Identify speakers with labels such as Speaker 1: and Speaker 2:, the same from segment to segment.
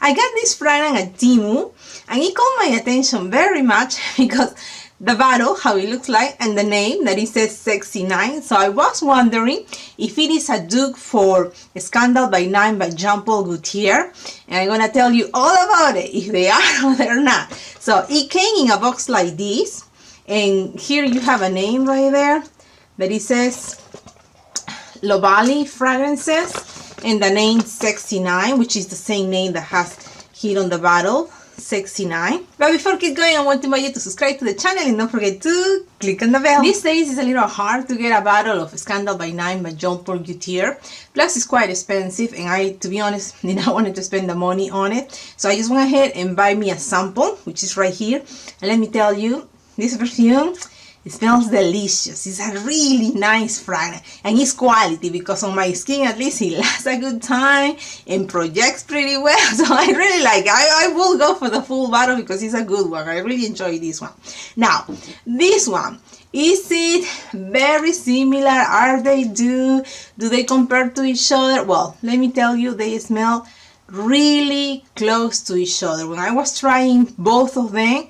Speaker 1: I got this fragrance at Temu, and it caught my attention very much because the bottle, how it looks like, and the name that it says Sexy 9. So I was wondering if it is a dupe for Scandal by Night by Jean-Paul Gaultier, and I'm gonna tell you all about it, if they are or they're not. So it came in a box like this, and here you have a name right there that it says Lovely Fragrances, and the name Sexy 9, which is the same name that has here on the bottle, Sexy 9. But before I keep going, I want to invite you to subscribe to the channel and don't forget to click on the bell. These days it's a little hard to get a bottle of Scandal by Night by Jean-Paul Gaultier. Plus it's quite expensive, and I, to be honest, did not want to spend the money on it. So I just went ahead and buy me a sample, which is right here. And let me tell you, this perfume, it smells delicious. It's a really nice fragrance, and it's quality because on my skin at least it lasts a good time and projects pretty well. So I really like it. I will go for the full bottle because it's a good one. I really enjoy this one. Now, this one, is it very similar? Are they do they compare to each other? Well, let me tell you, they smell really close to each other. When I was trying both of them,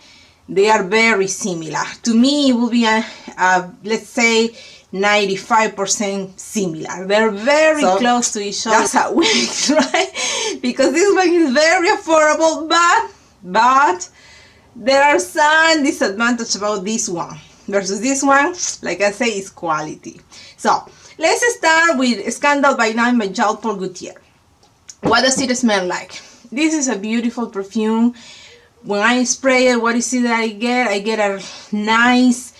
Speaker 1: they are very similar. To me, it will be let's say 95% similar. They're very close to each other. That's a win, right? Because this one is very affordable, but there are some disadvantages about this one versus this one. Like I say, it's quality. So let's start with Scandal by Night by Jean-Paul Gaultier. What does it smell like? This is a beautiful perfume. When I spray it, what is it that I get? I get a nice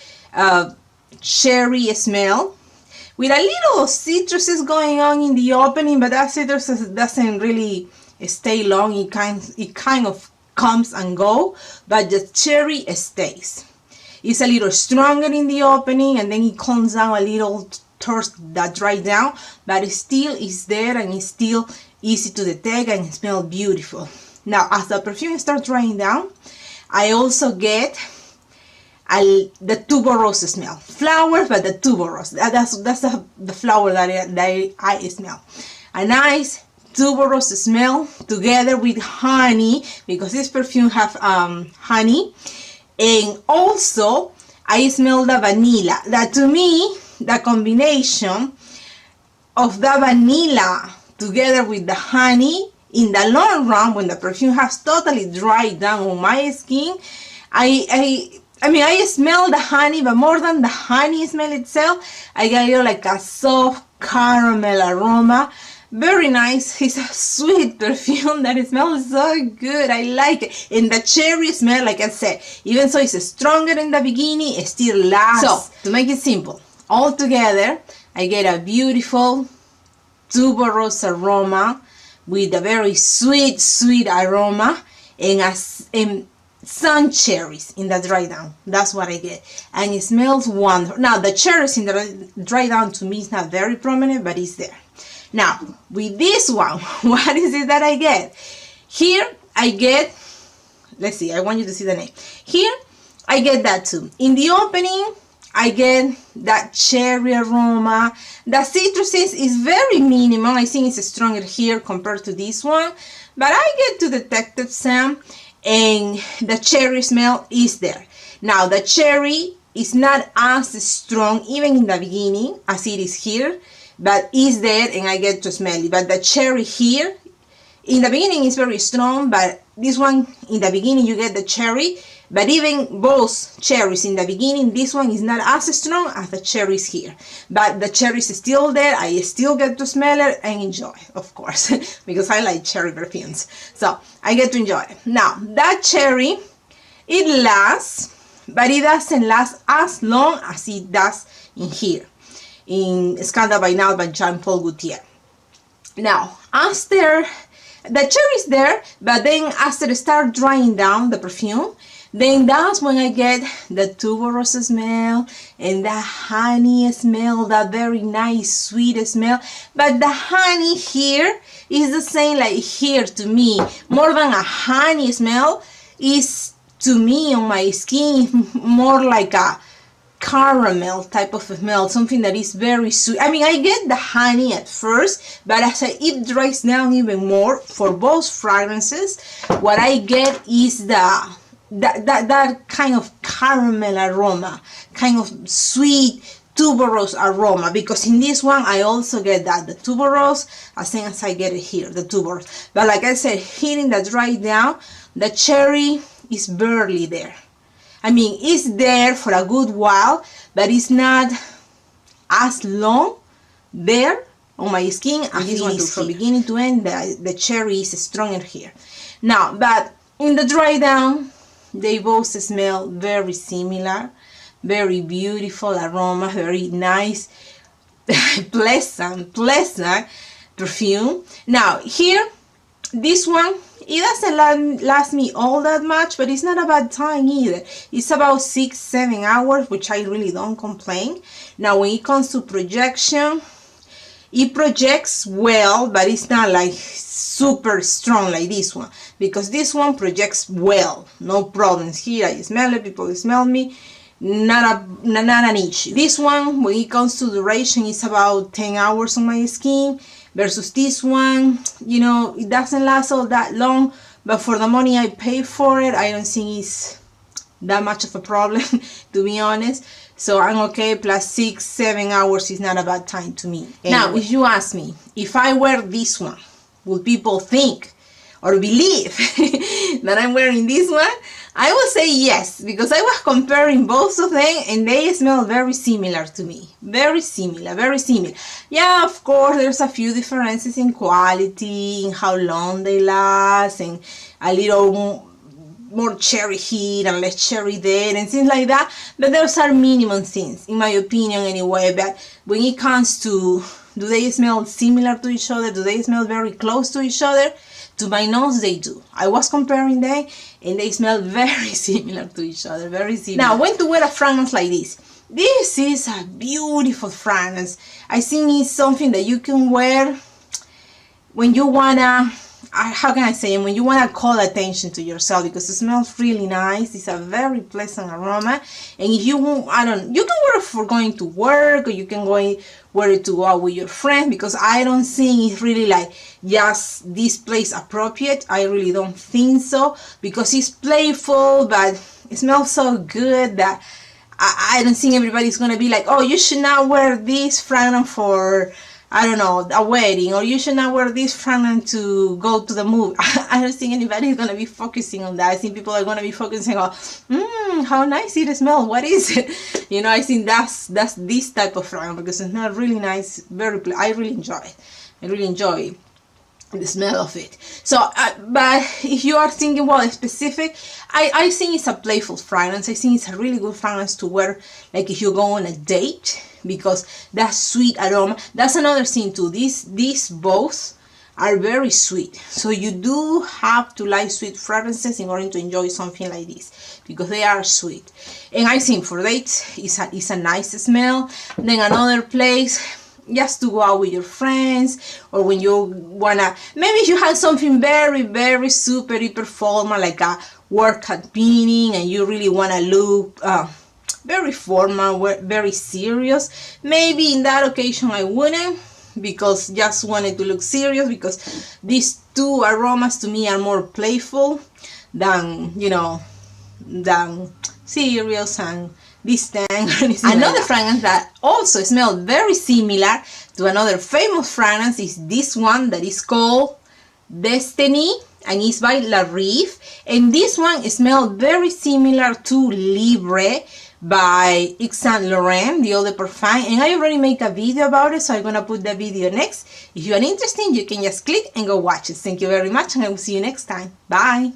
Speaker 1: cherry smell with a little citruses going on in the opening, but that citrus doesn't really stay long. It kind of comes and go, but the cherry stays. It's a little stronger in the opening, and then it comes down a little towards that dry down, but it still is there, and it's still easy to detect, and it smells beautiful. Now, as the perfume starts drying down, I also get the tuberose smell. Flowers, but the tuberose. That's the flower that I smell. A nice tuberose smell together with honey, because this perfume have honey. And also, I smell the vanilla. That, to me, the combination of the vanilla together with the honey, in the long run, when the perfume has totally dried down on my skin, I mean, I smell the honey, but more than the honey smell itself, I get like a soft caramel aroma. Very nice. It's a sweet perfume that smells so good. I like it. And the cherry smell, like I said, even so it's stronger in the beginning, it still lasts. So, to make it simple, all together, I get a beautiful tuberose aroma with a very sweet aroma, and sun cherries in the dry down. That's what I get, and it smells wonderful. Now, the cherries in the dry down to me is not very prominent, but it's there. Now, with this one, what is it that I get? Here I get, let's see, I want you to see the name. Here I get that too. In the opening, I get that cherry aroma. The citruses is very minimal. I think it's stronger here compared to this one, but I get to detect some, and the cherry smell is there. Now, the cherry is not as strong even in the beginning as it is here, but is there, and I get to smell it. But the cherry here in the beginning is very strong, but this one in the beginning you get the cherry. But even both cherries in the beginning, this one is not as strong as the cherries here. But the cherry is still there. I still get to smell it and enjoy it, of course, because I like cherry perfumes. So I get to enjoy it. Now, that cherry, it lasts, but it doesn't last as long as it does in here, in Scandal by Night by Jean-Paul Gaultier. Now, after the cherry is there, but then after it starts drying down the perfume, then that's when I get the tuberose smell and the honey smell, that very nice sweet smell. But the honey here is the same like here to me. More than a honey smell, is to me on my skin more like a caramel type of smell, something that is very sweet. I mean, I get the honey at first, but as it dries down even more for both fragrances, what I get is that kind of caramel aroma, kind of sweet tuberose aroma, because in this one I also get that, the tuberose, as soon as I get it here, the tuberose. But like I said, hitting that dry down, the cherry is barely there. I mean, it's there for a good while, but it's not as long there on my skin as this one is. From beginning to end, the cherry is stronger here. Now, but in the dry down, they both smell very similar, very beautiful aroma, very nice, pleasant perfume. Now here, this one, it doesn't last me all that much, but it's not a bad time either. It's about 6-7 hours, which I really don't complain. Now when it comes to projection, it projects well, but it's not like super strong like this one, because this one projects well, no problems. Here I smell it, people smell me, not an issue. This one, when it comes to duration, it's about 10 hours on my skin, versus this one, you know, it doesn't last all that long, but for the money I pay for it, I don't think it's that much of a problem, to be honest. So I'm okay, plus 6-7 hours is not a bad time to me. Anyway. Now, if you ask me, if I wear this one, will people think or believe that I'm wearing this one? I will say yes, because I was comparing both of them and they smell very similar to me. Very similar, very similar. Yeah, of course, there's a few differences in quality, in how long they last, and a little more cherry here and less cherry there and things like that, but those are minimum things, in my opinion anyway. But when it comes to, do they smell similar to each other, do they smell very close to each other? To my nose, they do. I was comparing them and they smell very similar to each other, very similar. Now, when to wear a fragrance like this? This is a beautiful fragrance. I think it's something that you can wear when you wanna, how can I say it, when you want to call attention to yourself, because it smells really nice. It's a very pleasant aroma, and if you want, you can wear it for going to work, or you can wear it to go out with your friends, because I don't think it's really like just this place appropriate. I really don't think so, because it's playful, but it smells so good that I don't think everybody's gonna be like, oh, you should not wear this fragrance for, I don't know, a wedding, or you should not wear this fragrance to go to the movie. I don't think anybody's going to be focusing on that. I think people are going to be focusing on, how nice it smells, what is it? You know, I think that's this type of fragrance, because it smells really nice, I really enjoy it. I really enjoy the smell of it. So, but if you are thinking, well, specific, I think it's a playful fragrance. I think it's a really good fragrance to wear, like if you go on a date, because that sweet aroma. That's another thing too. These both are very sweet, so you do have to like sweet fragrances in order to enjoy something like this, because they are sweet. And I think for dates it's a nice smell. Then another place, just to go out with your friends, or when you wanna, maybe you have something very, very super hyper formal, like a workout meeting, and you really wanna look very formal, very serious. Maybe in that occasion I wouldn't, because just wanted to look serious, because these two aromas to me are more playful than, you know, than serious and distant. Another fragrance that also smells very similar to another famous fragrance is this one that is called Destiny, and it's by REHAB, and this one smells very similar to Libre by Yves Saint Laurent, the other perfume, and I already made a video about it, so I'm gonna put the video next. If you are interested, you can just click and go watch it. Thank you very much, and I will see you next time. Bye.